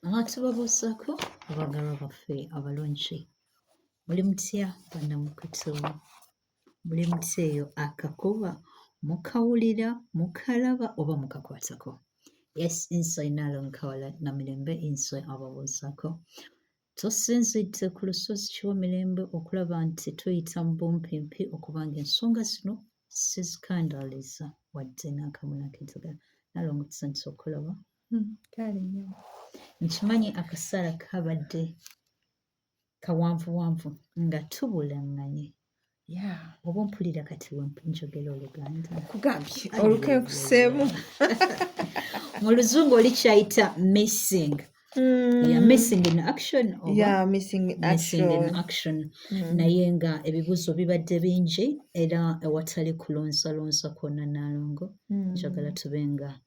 Tubabuuzaako abagalwa baffe abalungi, muli mutya bannamukutu? Muli mutya eyo akakuba mukawulira, mukalaba oba mukakwatako? Yes, nze Naalongo Kawala Namirembe nze ababuuzaako. Tusinzidde ku lusozi Kiwamirembe okulaba nti tuyita mu bumpimpi okuba ng'ensonga zino sizikandaaliza wadde n'akamu n'akenzagala. Naalongo tusanyusa okulaba. Kale nnyo. Nkimanyi akaseera kabadde kawanvuwanvu nga tubulaŋŋanye. Oba mpulira kati njogera Oluganda. Kugambye olukenkuseemu. Mu Luzungu olikyayita missing. Missing in action oba Missing in action. Naye nga ebibuuzo bibadde bingi era ewatali kulonzalonza kwonna Naalongo. Njagala tube nga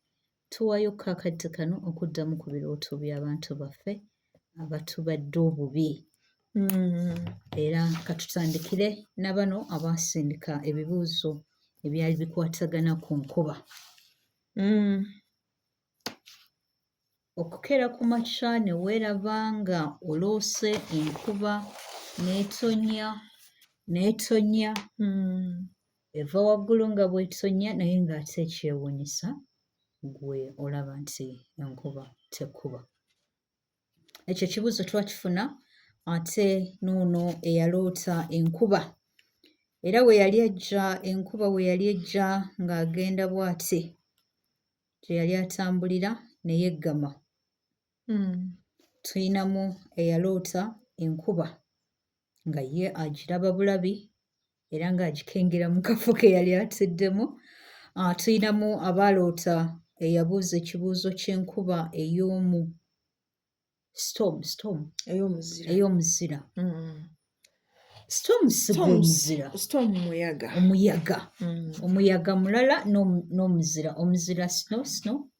tuwaayo kakadde kano okuddamu ku birooto by'abantu baffe abatubadde obubi. Era katutandikire na bano abaasindika ebibuuzo ebyali bikwatagana ku nkuba. Okukeera ku makya ne weeraba nga oloose enkuba n'etonnya eva waggulu nga bw'etonnya naye ng'ate ekyewuunyisa gwe olaba nti enkuba tekuba. Ekyo ekibuuzo twakifuna ate n'ono eyaloota enkuba era enkuba we yali ejja ng'agenda bw'ati gye yali atambulira ne yeggama. Tuyinamu eyaloota enkuba nga ye agiraba bulabi era ng'agikengera mu kafo ke yali atuddemu. Tuyinamu abaaloota eyabuuza ekibuuzo ky'enkuba ey'omu storm ey'omuzira. Storm si gwe muzira. Storm muyaga. Omuyaga mulala n'omuzira. Omuzira snow. Snow.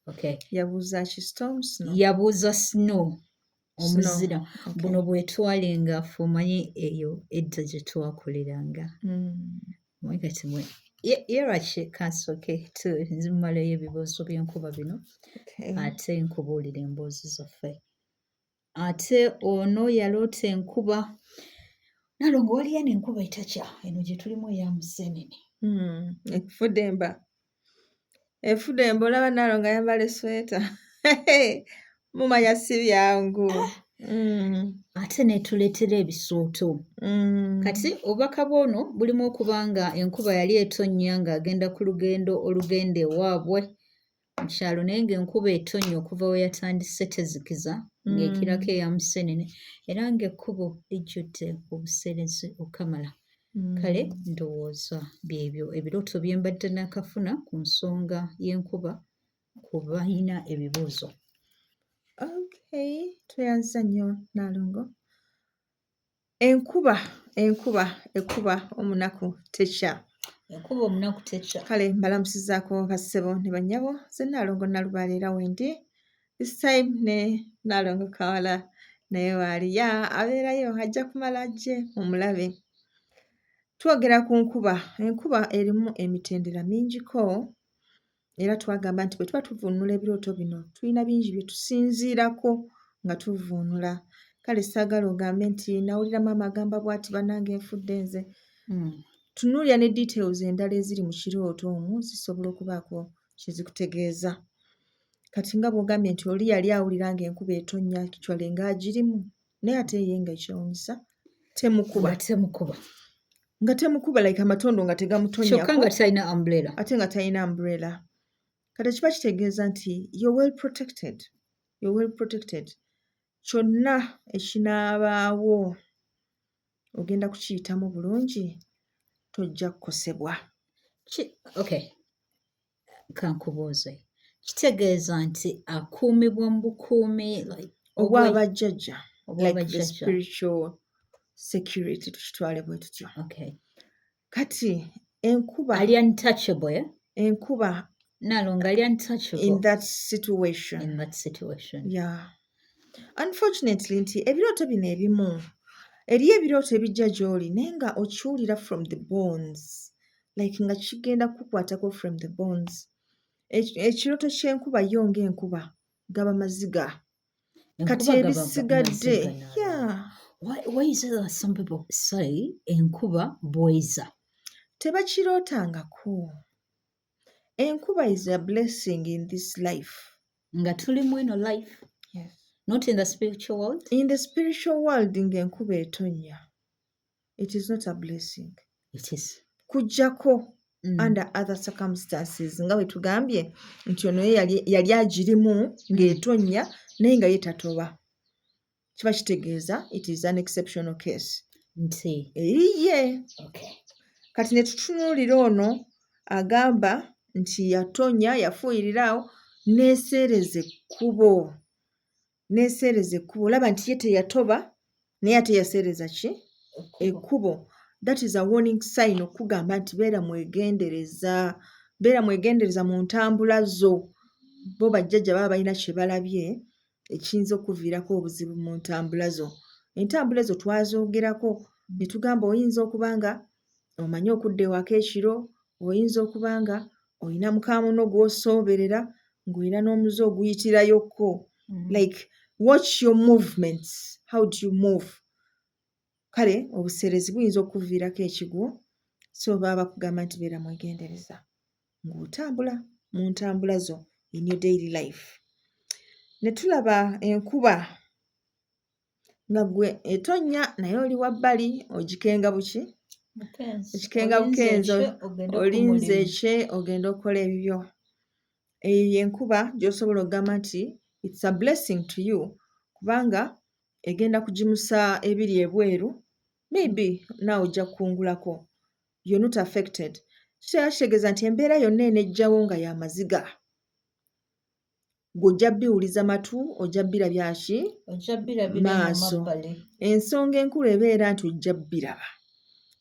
Okay. Yabuuza ki storm snow? Yabuuza snow. Omuzira. Buno bwetwali nga ffe omanyi eyo edda gye twakoleranga. Mwegati mwe. Yeraki kansooke nzimalayo ebibuuzo by'enkuba bino. Ate nkubuulira emboozi zaffe. Ate ono yaloota enkuba. Naalongo waliyo n'enkuba etakya eno gye tulimu eya Museenene. Efudde emba olaba Naalongo ayambala esweta. Mumanya si byangu. Ate netuleetera ebisooto. Kati obubaka bwono bulimu okuba nga enkuba yali etonnya ng'agenda ku lugendo olugenda ewaabwe mu kyalo naye ng'enkuba etonnya okuva we yatandise tezikiza ng'ekirako eya Museenene era ng'ekkubo lijjudde obuseerezi okamala. Kale ndowooza byebyo ebirooto bye mbadde nakafuna ku nsonga y'enkuba ku balina ebibuuzo. Tweyanza nnyo Naalongo. Enkuba ekuba omunaku tekya. Enkuba omunaku tekya. Kale mbalamusizaako bassebo ne bannyabo ze Naalongo Nalubaale era wendi. This time ne Naalongo Kawala naye waali abeerayo ajja kumala ajje mumulabe. Twogera ku nkuba. Enkuba erimu emitendera mingiko era twagamba nti bwe tuba tuvuunula ebirooto bino tulina bingi bye tusinziirako nga tuvuunula. Kale saagala ogambe nti nawulira maama agamba bw'ati bannange enfudde nze. Tunuulira ne details endala eziri mu kirooto omwo zisobola okubaako kye zikutegeeza. Kati nga bw'ogambye nti oli yali awulira ng'enkuba etonnya kitwale ng'agirimu naye ate ye nga ekyewuunyisa temukuba. Nga temukuba like amatondo nga tegamutonnyako. Kyokka nga talina umbrella. Ate nga talina umbrella. Kati kiba kitegeeza nti you're well protected. Kyonna ekinaabaawo ogenda kukiyitamu bulungi tojja kukosebwa. Okay. Kankubuuze. Kitegeeza nti akuumibwa mu bukuumi obw'abajjajja. Like the spiritual security tukitwale bwe tutyo. Okay. Kati enkuba. Ali untouchable. Enkuba. Naalongo ali untouchable. In that situation. Yeah. Unfortunately nti ebirooto bino ebimu eriyo ebirooto ebijja gy'oli naye nga okiwulira from the bones. Like nga kigenda kukwatako from the bones. Ekirooto ky'enkuba yo ng'enkuba gaba maziga. Kati Enkuba gaba ebisigadde maziga Nalongo. Why is it that some people say enkuba bweza? Tebakirootangako. Enkuba is a blessing in this life. Nga tuli mu eno life. Yes. Not in the spiritual world. In the spiritual world ng'enkuba etonnya. It is not a blessing. It is. Kujjako under other circumstances nga bwe tugambye nti ono yali agirimu ng'etonnya naye nga ye tatoba. Kiba kitegeeza it is an exceptional case. Nti. Eyiye. Okay. Kati ne tutunuulira ono agamba nti yatonya yafuuyiriraawo n'eseereza ekkubo. N'eseereza ekkubo. Olaba nti ye teyatoba naye ate yaseereza ki? Ekkubo. That is a warning sign okugamba nti beera mwegendereza. Beera mwegendereza mu ntambula zo. Bo bajjajja baba balina kye balabye ekiyinza okuviirako obuzibu mu ntambula zo. Entambula ezo twazoogerako ne tugamba oyinza okuba nga omanyi okudda ewaka ekiro, oyinza okuba nga olina mukamuno gw'osooberera ng'olina n'omuze oguyitirayokko. Like watch your movements. How do you move? Kale obuseerezi buyinza okuviirako ekigwo, so baba bakugamba nti beera mwegendereza ng'otambula mu ntambula zo in your daily life. Ne tulaba enkuba nga gwe etonnya naye oli wabbali ogikenga buki? Ogikenga bukenzo, olinze ekye ogenda okukola ebibyo. Eyo y'enkuba gy'osobola okugamba nti it's a blessing to you kubanga egenda kugimusa ebiri ebweru. Maybe naawe ojja kukungulako. You're not affected. Kitegeeza nti embeera yonna enejjawo nga y'amaziga. Gw'ojja biwuliza matu, ojja birabya ki? Ojja birabira mu mabbali. Ensonga enkulu ebeera nti ojja biraba.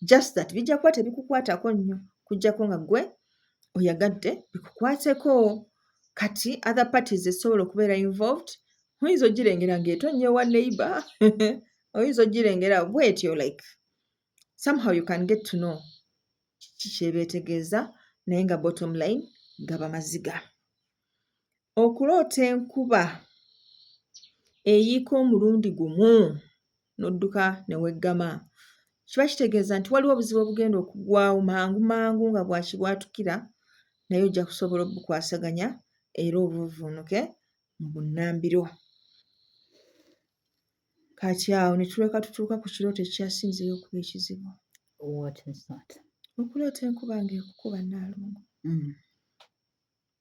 Just that bijja kuba tebikukwatako nnyo. Kujjako nga gwe oyagadde bikukwateko. Kati other parties esobola okubeera involved. Oyinza ogirengera ng'etonnya ewa neighbor. Oyinza ogirengera bwetyo like somehow you can get to know kiki kyebeetegeeza naye nga bottom line gaba maziga. Okuloota enkuba eyiika omulundi gumu n'odduka ne weggama kiba kitegeeza nti waliwo obuzibu obugenda okugwawo mangu mangu nga bwakibwatukira naye ojja kusobola obukwasaganya era obuvuunuke mu bunnambiro. Kati awo ne tuleka tutuuka ku kirooto ekyasinzeyo okuba ekizibu. What is that? Okuloota enkuba ng'ekukuba Nnaalongo.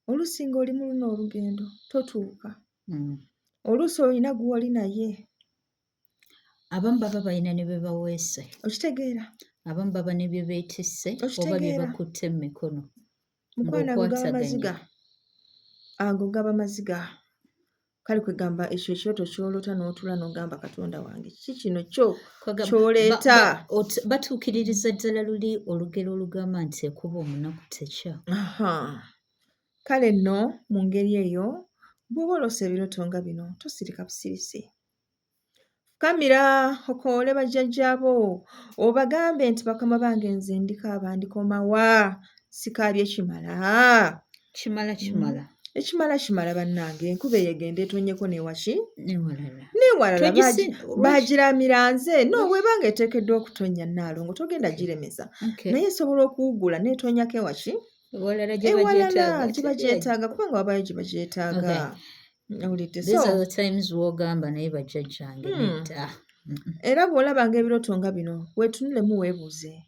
Oluusi ng'oli mu luno olugendo totuuka. Oluusi olina gw'oli naye. Abamu baba balina ne bye baweese. Okitegeera? Abamu baba ne bye beetisse oba bye bakutte mu mikono. Mukwana gaba maziga. Ago gaba maziga. Kale kwegamba ekyo ekyoto ky'oloota n'otula n'ogamba Katonda wange kiki kino ky'oleeta? Batuukiririza ddala luli olugero olugamba nti ekuba omunaku tekya. Kale nno mu ngeri eyo bw'oba olose ebirooto nga bino tosirika busirisi. Fukamira okoole bajjajjaabo obagambe nti bakama bange nze ndikaaba ndikomawa sikaabye kimala. Kimala. Ekimala bannange enkuba egenda etonnyeko n'ewaki? Newalala. Bagiramira nze no bw'ebanga eteekeddwa okutonnya Nnaalongo togenda giremeza. Naye esobola okuwugula n'etonyako ewaki? Ewalala gye bagyetaaga kubanga wabayo gye bagyetaaga. These are the times w'ogamba naye bajjajjange nedda. Era bw'olabanga ebirooto nga bino weetunulemu weebuuze.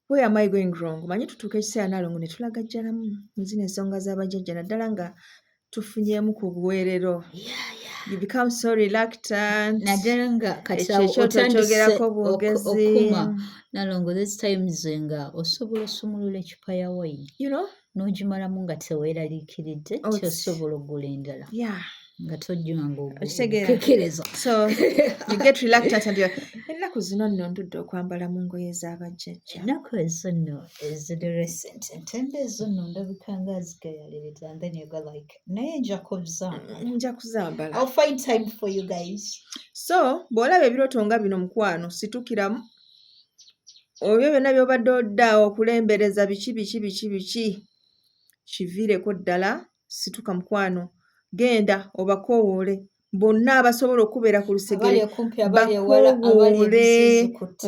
Where am I going wrong? Manyi tutuuka ekiseera Nnaalongo ne tulagajjalamu mu zino ensonga z'abajjajja naddala nga tufunyeemu ku buweerero. You become so reluctant. Naddala nga kati otandise okuma Nnaalongo these times nga osobola osumulula ekipa ya wayini. You know? N'ogimalamu nga teweeraliikiridde tyosobola oggula endala. Nga tojjanga ng'okukekereza. So you get reluctant and ennaku zino nno ndudde okwambala mu ngoye z'abajjajja. Ennaku ezo nno eziri recent entende ezo nno ndabika nga zigayaliriza and then you go like naye nja kuzambala. I'll find time for you guys. So bw'olaba ebirooto nga bino mukwano situkiramu obyo byonna by'obadde odda okulembereza biki kiviireko ddala situka mukwano, genda obakoowoole. Bonna abasobola okubeera ku lusegere bakoowoole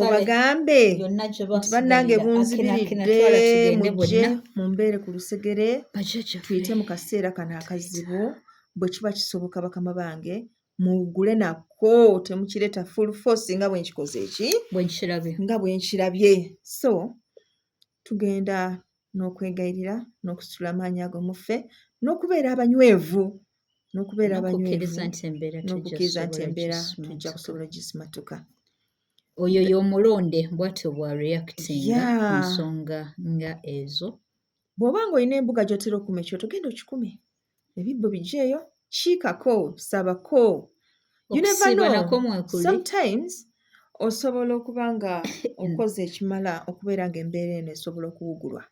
obagambe nti bannange bunzibiridde mujje mumbeere ku lusegere tuyite mu kaseera kano akazibu. Bwe kiba kisoboka bakama bange mugule nako, temukireeta full force nga bwe nkikoze nga bwe nkirabye. So tugenda n'okwegayirira n'okusitula amaanyi ago muffe n'okubeera abanywevu n'okukkiriza nti embeera tujja kusobola gisimatuka. Oyo y'omulonde bw'atyo bwa reactinga ku nsonga nga ezo. Bw'oba ng'olina embuga gy'otera okuma ekyoto genda okikume, ebibbo biggyeeyo, kiikako, sabako. You never know. Sometimes osobola okuba nga okoze ekimala okubeera ng'embeera eno esobola okuwugulwa.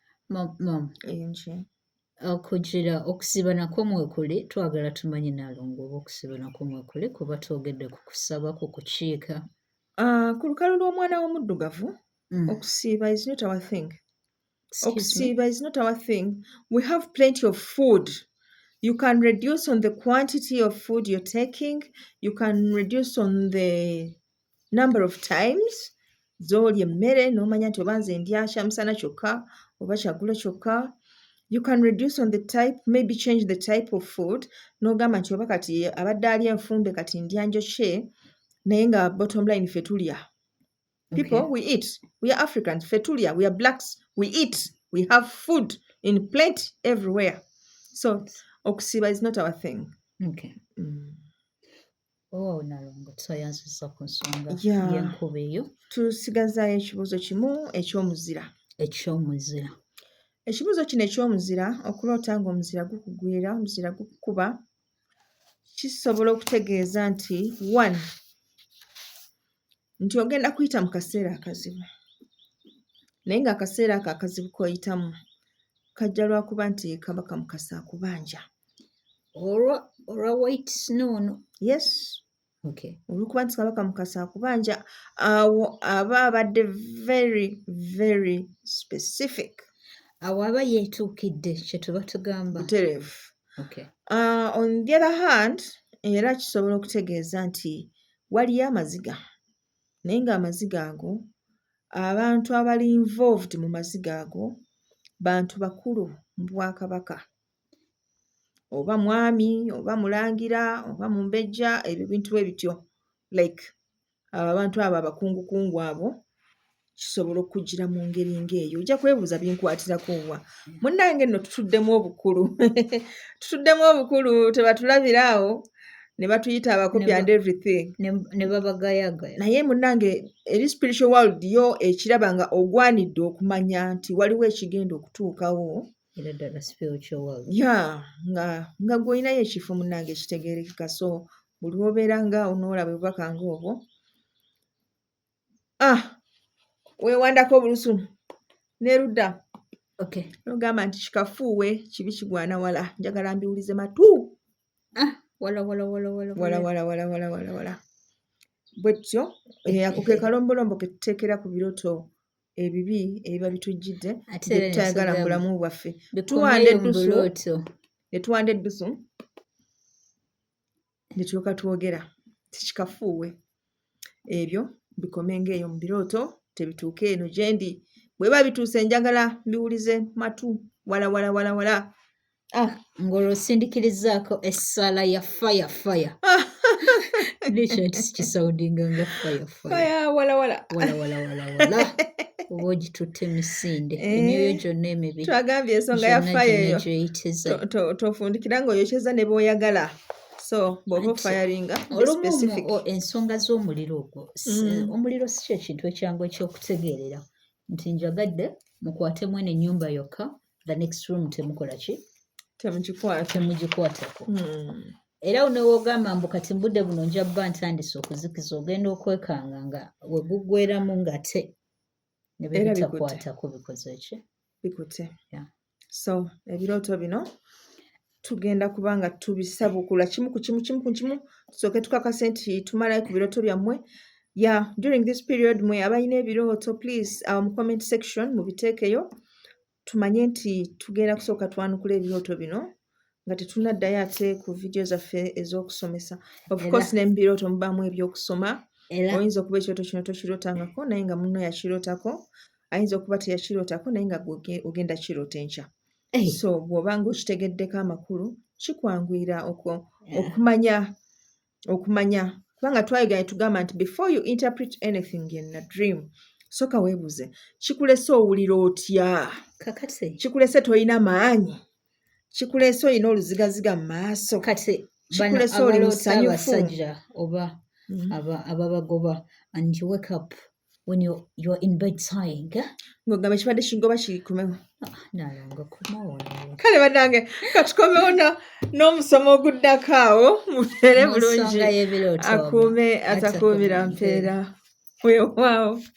Okugira okusiba nako mwekuli twagala tumanye Nalongo oba okusiba nako mwekuli kuba twogedde ku kusaba ku kukiika. Ku lukalu lw'omwana w'omuddugavu okusiiba is not our thing. Okusiiba is not our thing. We have plenty of food. You can reduce on the quantity of food you're taking. You can reduce on the number of times z'olya emmere n'omanya nti oba nze ndya kyamusana kyokka oba kyaggulo kyokka. You can reduce on the type, maybe change the type of food. N'ogamba nti oba kati abadde alya enfumbe kati ndya njokye naye nga bottom line ffe tulya. People, we eat. We are Africans. Ffe tulya. We are blacks. We eat. We have food in plenty everywhere. So okusiiba is not our thing. Okay. Nalongo twayanzizza ku nsonga y'enkuba eyo. Tusigazaayo ekibuuzo kimu eky'omuzira. Ekibuuzo kino eky'omuzira, okuloota ng'omuzira gukugwira, omuzira gukukuba, kisobola okutegeeza nti 1 nti ogenda kuyita mu kaseera akazibu. Naye ng'akaseera ako akazibu k'oyitamu kajja lwakuba nti kaba kamukasa akubanja. Olwa white snow no? Yes. Okay. Olw'okuba nti kaba kamukasa akubanja, awo aba abadde very, very specific. Awo aba yeetuukidde kye tuba tugamba. Butereevu. Okay. On the other hand, era kisobola okutegeeza nti waliyo amaziga. Naye ng'amaziga ago, abantu abali involved mu maziga ago, bantu bakulu mu Bwakabaka. Oba mwami, oba mulangira, oba mumbejja, ebyo bintu bwe bityo. Like, abantu abo abakungukungu abo, kisobola okugira mu ngeri ng'eyo. Ojja kwebuuza binkwatirako wa. Munnange nno tutuddemu obukulu. Tutuddemu obukulu tebatulabiraawo ne batuyita abakopi and everything. Ne babagayagaya. Naye munnange eri spiritual world yo ekiraba nga ogwanidde okumanya nti waliwo ekigenda okutuukawo. Era ddala spiritual world. Nga gw'olinayo ekifo munnange ekitegeerekeka. So buli lw'obeera nga onoolaba obubaka ng'obwo. Weewandako obulusu n'erudda. Okay. N'ogamba nti kikafuuwe kibi kigwana wala. Njagala mbiwulize matu. Wala. Bwe tutyo ako ke kalombolombo ke tuteekera ku birooto ebibi ebiba bitujjidde bye tutayagala mu bulamu bwaffe. Tuwanda eddusu ne tulyoka twogera tikikafuuwe. Ebyo bikome ng'eyo mu birooto tebituuke eno gye ndi. Bwe biba bituuse njagala mbiwulize matu wala. Ng'olwosindikirizaako essaala ya fire. N'ekyo nti kisawundinga nga fire. Wala. Oba ogitutte misinde. Emyoyo gyonna emibi. Twagambye ensonga ya fire eyo. Tofundikira ng'oyokyeza ne b'oyagala. So bw'oba ofayaringa specific. Ensonga z'omuliro ogwo. Omuliro si kyo kintu ekyangu ekyokutegeerera. Nti njagadde mukwatemu eno ennyumba yokka, the next room temukola ki? Temugikwatako. Era onewoogamba mbu kati mbudde buno nja bba ntandise okuzikiza ogenda okwekanga nga we guggweramu ngate ne be bitakwatako bikoze ki? Bikutte. So ebirooto bino tugenda kuba nga tubisabukula kimu ku kimu tusooke tukakase nti tumalayo ku birooto byammwe. During this period mwe abalina ebirooto please mu comment section mubiteekeyo tumanye nti tugenda kusooka twanukula ebirooto bino nga tetunaddayo ate ku vidiyo zaffe ez'okusomesa. Of course ne mu birooto mubaamu ebyokusoma. Oyinza okuba ekirooto kino tokirootangako naye nga munno yakirootako. Ayinza okuba teyakirootako naye nga ogenda kiroota enkya. So bw'oba ng'okitegeddeko amakulu kikwanguyira okumanya kubanga twayiganye tugamba nti before you interpret anything in a dream soka weebuze kikulese owulira otya, kikulese toyina maanyi, kikulese olina oluzigaziga mu maaso, kikulese oli musanyufu oba ababagoba and you wake up when you're in bed sighing. Ng'ogamba kibadde kigoba kikumewo. Nalongo kumawo. Kale bannange katukomewo n'omusomo oguddako awo mubeere bulungi akuume atakuumira mpeera weewaawo.